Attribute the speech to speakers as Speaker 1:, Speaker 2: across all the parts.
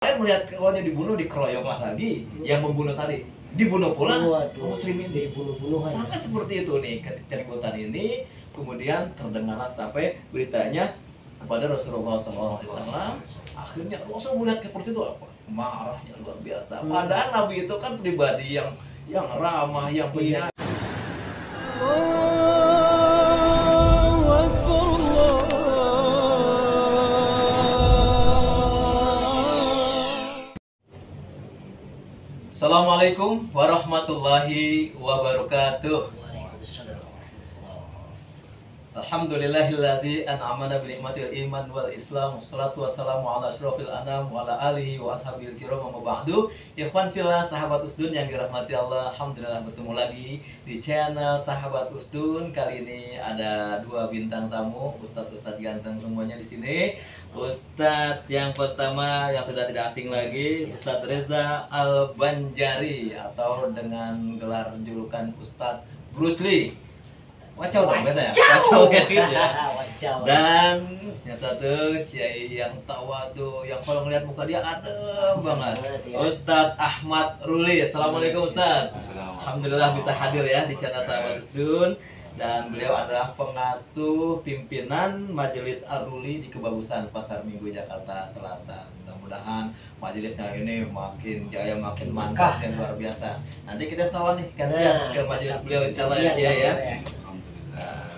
Speaker 1: Saya melihat kawannya dibunuh, dikeroyok lah lagi, yang membunuh tadi dibunuh pula, kaum muslimin dibunuh-bunuh. Sampai seperti itu nih keributan ini, kemudian terdengarlah sampai beritanya kepada Rasulullah SAW. Akhirnya Rasul melihat seperti itu apa? Marahnya luar biasa. Padahal Nabi itu kan pribadi yang ramah, yang penyayang. Assalamualaikum warahmatullahi wabarakatuh. Alhamdulillahillazi an'amana bi ni'matil iman wal islam. Wassalatu wassalamu ala asyrofil anam wa ala alihi wa ashabil kiram wa ba'du. Ikhwan fillah, sahabat Usdun yang dirahmati Allah, alhamdulillah bertemu lagi di channel Sahabat Usdun. Kali ini ada dua bintang tamu, ustadz-ustadz ganteng semuanya di sini. Ustadz yang pertama yang sudah tidak asing lagi, Ustadz Reza Al-Banjari atau dengan gelar julukan Ustadz Bruce Lee. Wacau dong biasanya, wacau ya gitu ya. Dan yang satu Kiai yang tawadu, yang kalau ngeliat muka dia adem banget, Ustadz Ahmad Ruli. Assalamualaikum Ustadz. Alhamdulillah bisa hadir ya di channel Sahabat Usdun. Dan beliau adalah pengasuh pimpinan Majelis Ar-Ruli di Kebagusan Pasar Minggu Jakarta Selatan. Mudah-mudahan majelisnya ini makin jaya, makin mantap dan luar biasa. Nanti kita sawan nih gantian ke majelis beliau insyaallah ya.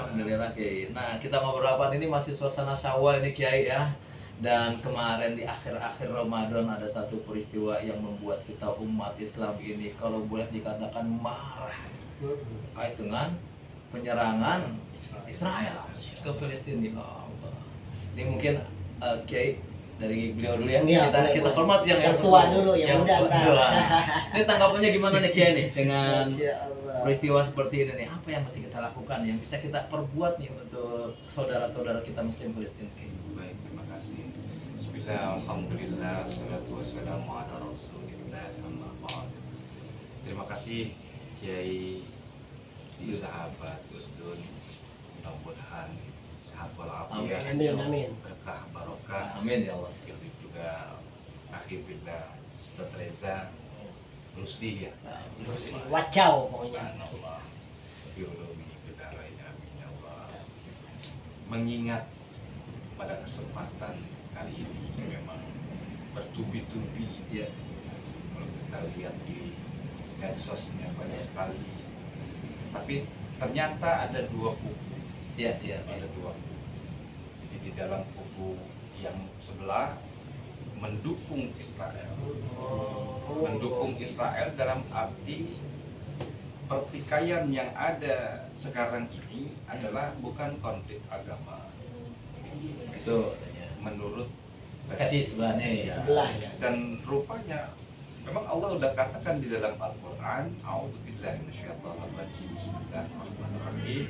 Speaker 1: Alhamdulillah Kiai. Nah, kita ngobrol apa ini masih suasana Syawal ini Kiai ya. Dan kemarin di akhir-akhir Ramadan ada satu peristiwa yang membuat kita umat Islam ini kalau boleh dikatakan marah kait dengan penyerangan Israel ke Palestina. Ya Allah. Ini mungkin Kiai dari beliau dulu ya. Kita hormat yang
Speaker 2: tua dulu, yang muda.
Speaker 1: Ini tanggapannya gimana nih Kiai nih dengan peristiwa seperti ini nih? Apa yang mesti kita lakukan, yang bisa kita perbuat nih untuk saudara-saudara kita Muslim Palestina?
Speaker 3: Baik, terima kasih. Bismillah, alhamdulillah, salatu wassalamu ala rasulillah, amma ba'd. Terima kasih Kiai Sahabat Usdun, mudah-mudahan sehat walafiat,
Speaker 2: amin,
Speaker 3: berkah barokah,
Speaker 1: amin ya Allah.
Speaker 3: Juga akhirnya Ustadz Reza Rusdi ya,
Speaker 2: wacau pokoknya.
Speaker 3: Allah, biologi kita lainnya, amin ya Allah. Mengingat pada kesempatan kali ini memang bertubi-tubi ya, kalau kita lihat di medsosnya banyak sekali. Tapi ternyata ada dua kubu. Ada dua kubu. Jadi di dalam kubu yang sebelah mendukung Israel. Mendukung Israel dalam arti pertikaian yang ada sekarang ini adalah bukan konflik agama. Itu menurut
Speaker 1: versi sebelahnya ya.
Speaker 3: Dan rupanya memang Allah udah katakan di dalam Al-Quran, a'udzubillahi minasyaitonir rajim, bismillahirrahmanirrahim,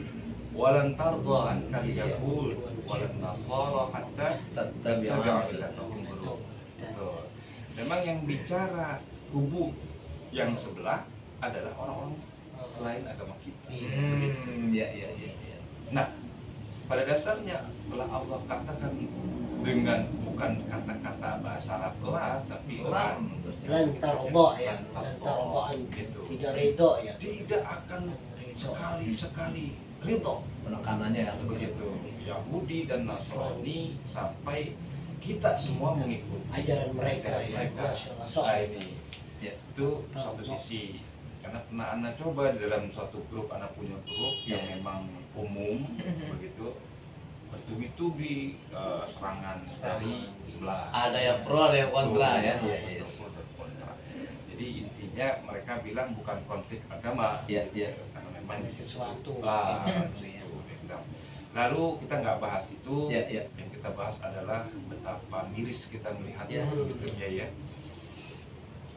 Speaker 3: walan tardha ankal yahud walan nasara hatta tattabi'a millatahum. Betul. Memang yang bicara kubu yang sebelah adalah orang-orang selain agama kita.
Speaker 1: Ya.
Speaker 3: Nah, pada dasarnya telah Allah katakan dengan bukan kata-kata bahasa Arab lah, tapi
Speaker 2: lantardo ya,
Speaker 3: gitu.
Speaker 2: Tidak ridho ya.
Speaker 3: Tidak akan sekali-sekali ridho
Speaker 1: Penekanannya ya
Speaker 3: begitu. Yahudi dan Nasrani sampai kita semua mengikuti
Speaker 2: ajaran mereka ya.
Speaker 3: Nah, ini itu satu sisi. Karena pernah anak coba di dalam suatu grup, anak punya grup yang memang umum begitu, bertubi-tubi serangan dari sebelah.
Speaker 1: Ada yang pro, ada yang kontra ya.
Speaker 3: Jadi intinya mereka bilang bukan konflik agama, karena memang
Speaker 2: sesuatu.
Speaker 3: Lalu kita nggak bahas itu,
Speaker 1: yang
Speaker 3: kita bahas adalah betapa miris kita melihatnya gitu ya.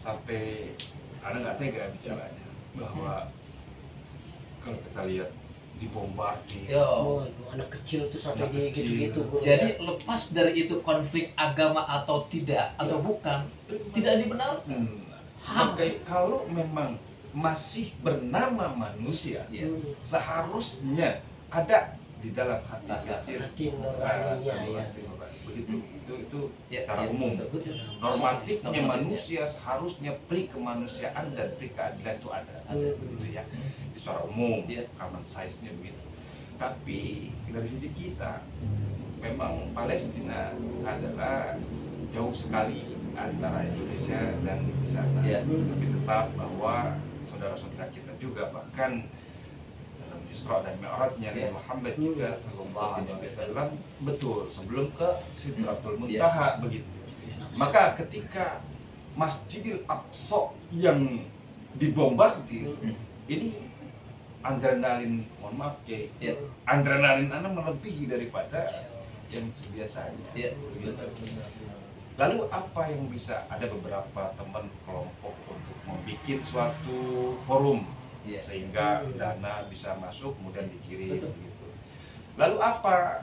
Speaker 3: Sampai Anda nggak tega bicaranya bahwa kalau kita lihat dibombardir,
Speaker 2: anak kecil tuh sampai gitu-gitu.
Speaker 1: Jadi lepas dari itu konflik agama atau tidak atau bukan, tidak dibenarkan.
Speaker 3: Sebagai kalau memang masih bernama manusia, seharusnya ada di dalam hati
Speaker 1: Rasa
Speaker 3: kecil.
Speaker 2: hati nuraninya, ya.
Speaker 3: Hati nurani. Begitu. Itu
Speaker 1: Ya,
Speaker 3: secara
Speaker 1: ya,
Speaker 3: umum.
Speaker 1: betul.
Speaker 3: Normatifnya
Speaker 1: Normatifnya.
Speaker 3: manusia seharusnya pri kemanusiaan dan pri keadilan itu ada, gitu ya. Secara umum,
Speaker 1: Iya.
Speaker 3: common size-nya begitu. Tapi dari sisi kita, memang Palestina adalah jauh sekali antara Indonesia dan di sana.
Speaker 1: Iya.
Speaker 3: Tapi tetap bahwa saudara-saudara kita juga, bahkan dalam Isra dan Mi'rajnya
Speaker 1: Iya.
Speaker 3: Nabi Muhammad kita sallallahu alaihi wasallam, betul sebelum ke Sidratul Muntaha begitu. Maka ketika Masjidil Aqsa yang dibombardir, ini adrenalin, mohon maaf Kiai,
Speaker 1: Iya.
Speaker 3: adrenalin Anda melebihi daripada yang biasanya.
Speaker 1: Iya,
Speaker 3: Begitu.
Speaker 1: betul.
Speaker 3: Lalu apa yang bisa, ada beberapa teman kelompok untuk membuat suatu forum
Speaker 1: Iya.
Speaker 3: sehingga dana bisa masuk kemudian dikirim
Speaker 1: Betul.
Speaker 3: gitu. Lalu apa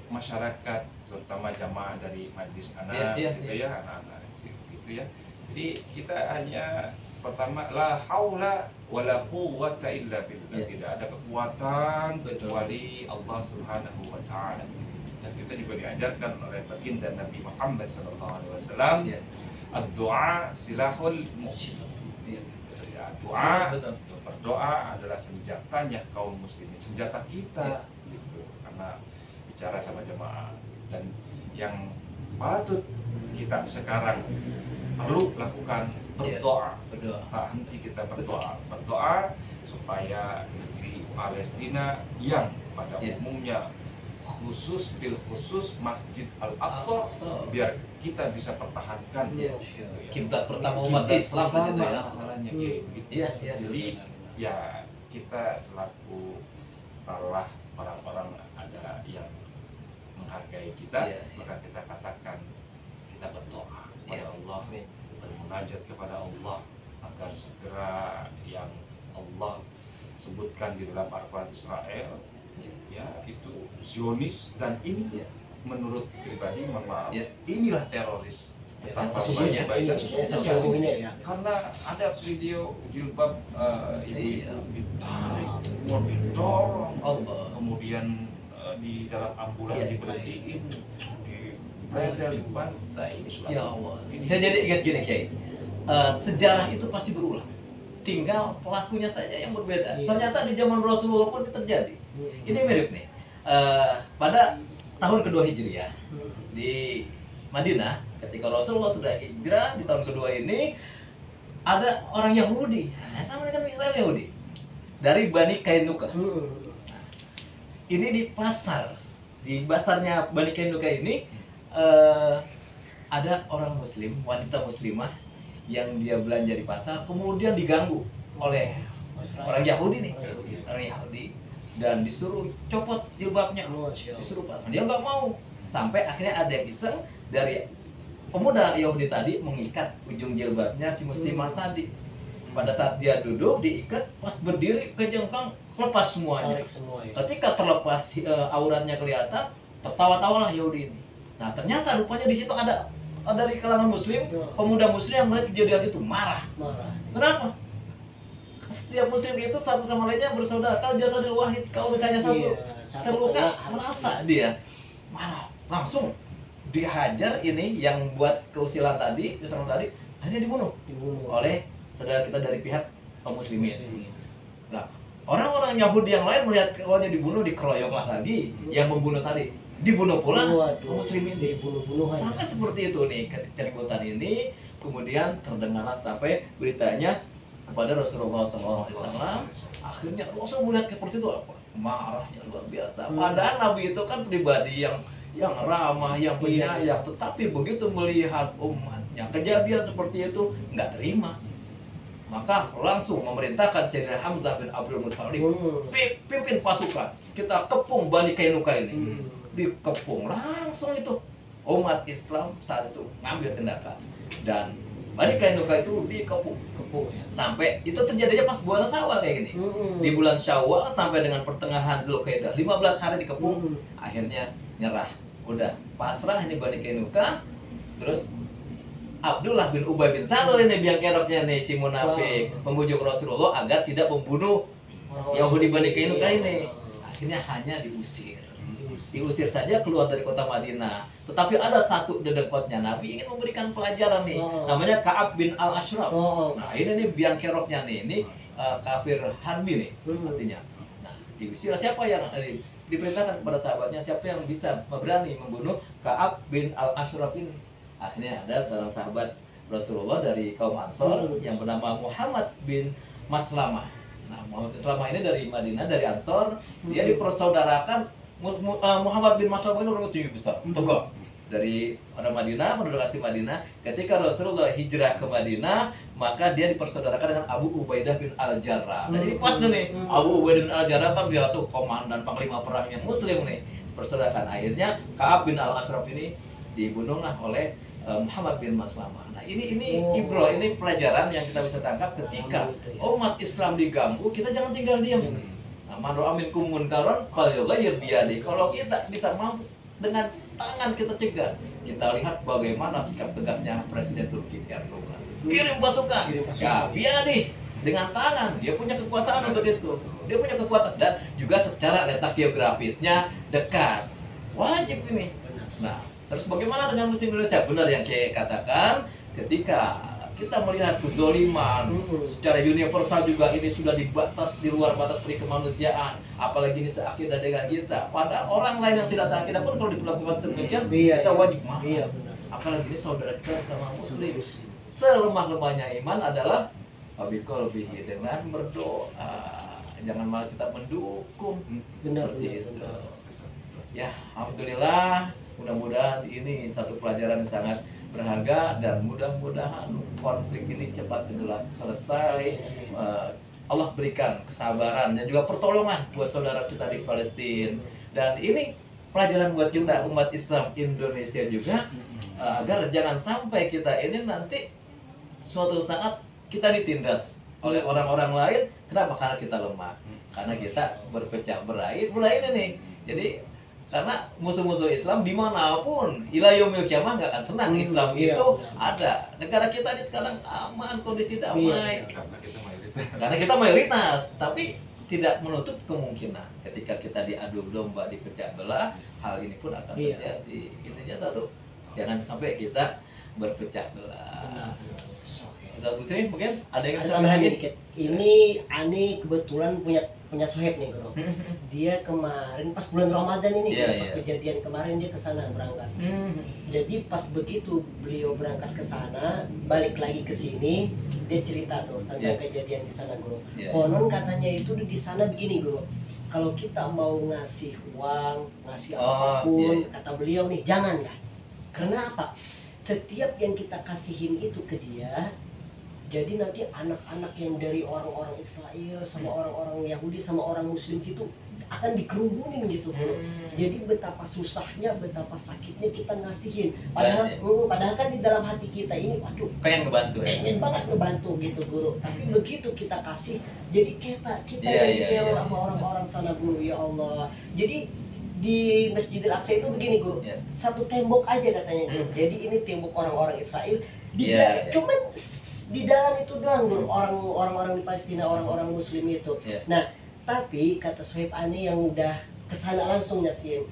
Speaker 3: masyarakat terutama jamaah dari majlis anak
Speaker 1: Iya,
Speaker 3: gitu
Speaker 1: iya.
Speaker 3: ya, anak-anak kecil gitu ya. Jadi kita hanya pertama la haula wala quwwata illa billah.
Speaker 1: Iya.
Speaker 3: Tidak ada kekuatan
Speaker 1: Betul.
Speaker 3: kecuali Allah Subhanahu wa taala. Dan kita juga diajarkan oleh baginda Nabi Muhammad sallallahu alaihi wasallam,
Speaker 1: Iya.
Speaker 3: ad-du'a silahul mu'min.
Speaker 1: Iya.
Speaker 3: Ya, doa,
Speaker 1: Betul.
Speaker 3: berdoa adalah senjatanya kaum muslimin, senjata kita gitu. Karena bicara sama jemaah, dan yang patut kita sekarang perlu lakukan berdoa.
Speaker 1: Berdoa.
Speaker 3: Tak henti kita berdoa supaya negeri Palestina yang pada
Speaker 1: Iya.
Speaker 3: umumnya khusus Masjid Al-Aqsa,
Speaker 1: Al-Aqsa.
Speaker 3: biar kita bisa pertahankan.
Speaker 2: Iya.
Speaker 3: Gitu ya.
Speaker 1: Kiblat pertama umat
Speaker 3: Kiblat
Speaker 1: Islam di situ ya.
Speaker 3: masalahnya kayak begitu.
Speaker 1: Iya, iya.
Speaker 3: Jadi ya kita selaku taruhlah orang-orang ada yang menghargai kita,
Speaker 1: Iya, iya.
Speaker 3: maka kita katakan kita berdoa kepada
Speaker 1: Iya.
Speaker 3: Allah, bermunajat kepada Allah agar segera yang Allah sebutkan di dalam Al-Quran Israel, ya itu Zionis, dan ini
Speaker 1: Iya.
Speaker 3: menurut pribadi, mohon maaf,
Speaker 1: Iya.
Speaker 3: inilah teroris.
Speaker 1: Ya,
Speaker 3: Betapa
Speaker 1: sesungguhnya.
Speaker 3: baik dan
Speaker 2: Sesungguhnya ya.
Speaker 3: karena ada video jilbab
Speaker 1: Iya.
Speaker 3: ibu ditarik, kemudian didorong,
Speaker 1: Allah.
Speaker 3: kemudian di dalam ambulan
Speaker 1: Iya.
Speaker 3: diberhentiin, dibredel, dibantai. Ini suatu-
Speaker 1: Ya Allah.
Speaker 3: ini-
Speaker 1: Saya jadi ingat gini Kiai. Sejarah itu pasti berulang. Tinggal pelakunya saja yang berbeda.
Speaker 2: Iya.
Speaker 1: Ternyata di zaman Rasulullah pun itu terjadi. Ini mirip nih. Pada tahun kedua Hijriah di Madinah, ketika Rasulullah sudah hijrah di tahun kedua ini, ada orang Yahudi, sama dengan Israel Yahudi, dari Bani Kainuka. Ini di basarnya Bani Kainuka ini ada orang Muslim, wanita Muslimah yang dia belanja di pasar, kemudian diganggu oleh orang Yahudi nih, orang Yahudi, dan disuruh copot jilbabnya, disuruh pasang, dia nggak mau, sampai akhirnya ada yang iseng dari pemuda Yahudi tadi mengikat ujung jilbabnya si muslimah tadi. Pada saat dia duduk diikat, pas berdiri kejengkang lepas semuanya.
Speaker 2: Tarik semua ya.
Speaker 1: Ketika terlepas auratnya kelihatan, tertawa-tawalah Yahudi ini. Nah ternyata rupanya di situ ada dari kalangan Muslim, pemuda Muslim yang melihat kejadian itu marah.
Speaker 2: Marah.
Speaker 1: Kenapa? Setiap Muslim itu satu sama lainnya bersaudara. Kalau jasadil wahid, kalau misalnya satu
Speaker 2: Iya, satu
Speaker 1: terluka,
Speaker 2: kena harus
Speaker 1: merasa dia marah, langsung dihajar ini yang buat keusilan tadi, akhirnya dibunuh
Speaker 2: dibunuh
Speaker 1: oleh saudara kita dari pihak kaum muslimin.
Speaker 2: Muslimin.
Speaker 1: Nah, orang-orang Yahudi yang lain melihat kawannya dibunuh, dikeroyoklah lagi. Yang membunuh tadi dibunuh pula
Speaker 2: Waduh,
Speaker 1: kaum muslimin.
Speaker 2: dibunuh-bunuhan.
Speaker 1: Sampai seperti itu nih keributan ini, kemudian terdengarlah sampai beritanya kepada Rasulullah SAW. Akhirnya Rasul melihat seperti itu apa? Marahnya luar biasa. Padahal Nabi itu kan pribadi yang ramah, yang penyayang, tetapi begitu melihat umatnya kejadian seperti itu nggak terima, maka langsung memerintahkan Sayyidina Hamzah bin Abdul Muthalib, pimpin pasukan, kita kepung Bani Kainuka ini. Dikepung langsung itu umat Islam saat itu ngambil tindakan, dan Bani Kainuka itu dikepung
Speaker 2: Ya.
Speaker 1: sampai itu terjadinya pas bulan Syawal kayak gini. Di bulan Syawal sampai dengan pertengahan Zulkaidah, 15 hari dikepung. Akhirnya nyerah, udah pasrah ini Bani Kainuka. Terus Abdullah bin Ubay bin Salul ini biang keroknya nih, si munafik, membujuk Rasulullah agar tidak membunuh Yahudi Bani Kainuka ini. akhirnya hanya diusir. Diusir saja keluar dari kota Madinah. Tetapi ada satu dedengkotnya, Nabi ingin memberikan pelajaran nih, namanya Ka'ab bin Al-Ashraf. Nah ini nih biang keroknya nih, ini kafir harbi nih artinya. Nah diusir, siapa yang diperintahkan kepada sahabatnya, siapa yang bisa berani membunuh Ka'ab bin Al-Ashraf ini. Akhirnya ada seorang sahabat Rasulullah dari kaum Ansor yang bernama Muhammad bin Maslamah. Nah Muhammad bin Maslamah ini dari Madinah, dari Ansor. Dia dipersaudarakan. Muhammad bin Maslamah ini orang tinggi besar, tegak dari orang Madinah, penduduk asli Madinah. Ketika Rasulullah hijrah ke Madinah, maka dia dipersaudarakan dengan Abu Ubaidah bin Al-Jarrah. Jadi pas nih, Abu Ubaidah bin Al-Jarrah kan dia tuh komandan panglima perangnya Muslim nih, dipersaudarakan. Akhirnya Ka'ab bin Al-Ashraf ini dibunuhlah oleh Muhammad bin Maslamah. Nah ini ibrah, ini pelajaran yang kita bisa tangkap ketika umat Islam diganggu, kita jangan tinggal diam. Man ra'a minkum munkaran falyughayyir biyadihi. Kalau kita bisa mampu dengan tangan kita cegah. Kita lihat bagaimana sikap tegaknya Presiden Turki Erdogan. Kirim pasukan. Ya, biyadihi, dengan tangan. Dia punya kekuasaan untuk itu. Dia punya kekuatan dan juga secara letak geografisnya dekat. Wajib ini. Nah, terus bagaimana dengan Muslim Indonesia? Benar yang Kiai katakan, ketika kita melihat kezoliman secara universal juga ini sudah dibatas di luar batas peri kemanusiaan, apalagi ini seakidah dengan kita. Padahal orang lain yang tidak seakidah pun kalau diperlakukan sedemikian, kita wajib maaf. Apalagi ini saudara kita sesama Muslim. Selemah-lemahnya iman adalah wabiqolbihi, dengan berdoa. Jangan malah kita mendukung.
Speaker 2: Benar.
Speaker 1: Ya, alhamdulillah. Mudah-mudahan ini satu pelajaran yang sangat berharga dan mudah-mudahan konflik ini cepat segera selesai. Allah berikan kesabaran dan juga pertolongan buat saudara kita di Palestina. Dan ini pelajaran buat kita umat Islam Indonesia juga, agar jangan sampai kita ini nanti suatu saat kita ditindas oleh orang-orang lain. Kenapa? Karena kita lemah, karena kita berpecah belah ini nih. Jadi karena musuh-musuh Islam dimanapun ila yaumil kiamah nggak akan senang Islam itu ada. Negara kita ini sekarang aman, kondisi damai karena kita mayoritas, tapi tidak menutup kemungkinan ketika kita diadu domba, dipecah belah, hal ini pun akan terjadi. Intinya satu, jangan sampai kita berpecah belah. Ustaz Busri mungkin ada yang bisa
Speaker 2: dikit. Ini Ani kebetulan punya sohib nih bro. Dia kemarin pas bulan Ramadan ini, pas kejadian kemarin dia ke sana berangkat. Jadi pas begitu beliau berangkat ke sana, balik lagi ke sini, dia cerita tuh tentang kejadian di sana bro. Konon katanya itu di sana begini bro. Kalau kita mau ngasih uang, ngasih apapun, kata beliau nih jangan lah. Karena apa? Setiap yang kita kasihin itu ke dia, jadi nanti anak-anak yang dari orang-orang Israel sama orang-orang Yahudi sama orang Muslim situ akan dikerumunin gitu bro. Jadi betapa susahnya, betapa sakitnya kita ngasihin. Padahal kan di dalam hati kita ini, waduh, pengen banget ngebantu gitu guru. Tapi begitu kita kasih, jadi kita yang diteror sama orang-orang sana guru, ya Allah. Jadi di Masjidil Aqsa itu begini guru, satu tembok aja katanya guru. Jadi ini tembok orang-orang Israel, cuman di dalam itu doang guru, orang-orang di Palestina, orang-orang Muslim itu. Nah, tapi kata Sohib Ani yang udah kesana langsung nyasin,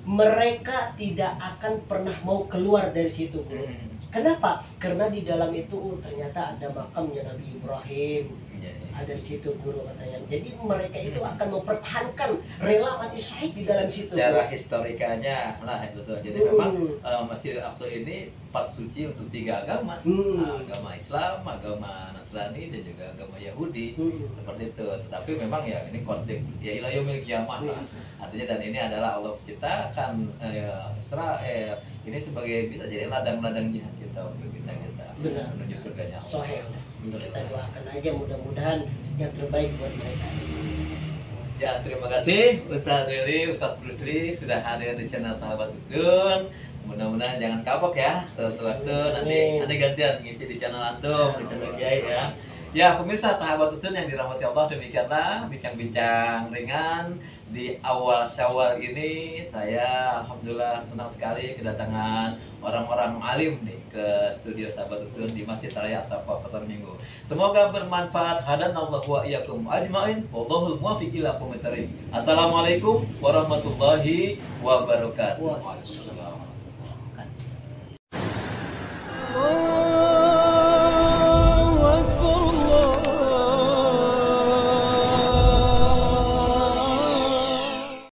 Speaker 2: mereka tidak akan pernah mau keluar dari situ guru. Kenapa? Karena di dalam itu ternyata ada makamnya Nabi Ibrahim. Ada di situ guru katanya. Jadi mereka itu akan mempertahankan, rela mati syahid di dalam situ.
Speaker 1: Secara historikanya lah itu tuh. Jadi memang Masjidil Aqsa ini tempat suci untuk 3 agama. Agama Islam, agama Nasrani dan juga agama Yahudi. Seperti itu. Tetapi memang ya ini konflik ya ila yaumil qiyamah lah. Artinya dan ini adalah Allah ciptakan Israel ini sebagai bisa jadi ladang-ladang jihad kita untuk bisa kita menuju surganya Allah.
Speaker 2: Kita doakan aja mudah-mudahan yang terbaik buat mereka.
Speaker 1: Ya, terima kasih Ustadz Rili, Ustadz Brusli sudah hadir di channel Sahabat Usdun. Mudah-mudahan jangan kapok ya. Suatu waktu nanti ada gantian ngisi di channel antum, di channel Kiai ya. Ya pemirsa sahabat Usdun yang dirahmati Allah, demikianlah bincang-bincang ringan di awal Syawal ini. Saya alhamdulillah senang sekali kedatangan orang-orang alim nih ke studio sahabat Usdun di Masjid Raya At-Taqwa Pasar Minggu. Semoga bermanfaat. Hadanallahu wa iyyakum ajmain. Wallahul muwaffiq ila aqwamit thoriq. Assalamualaikum warahmatullahi wabarakatuh.
Speaker 2: Waalaikumsalam.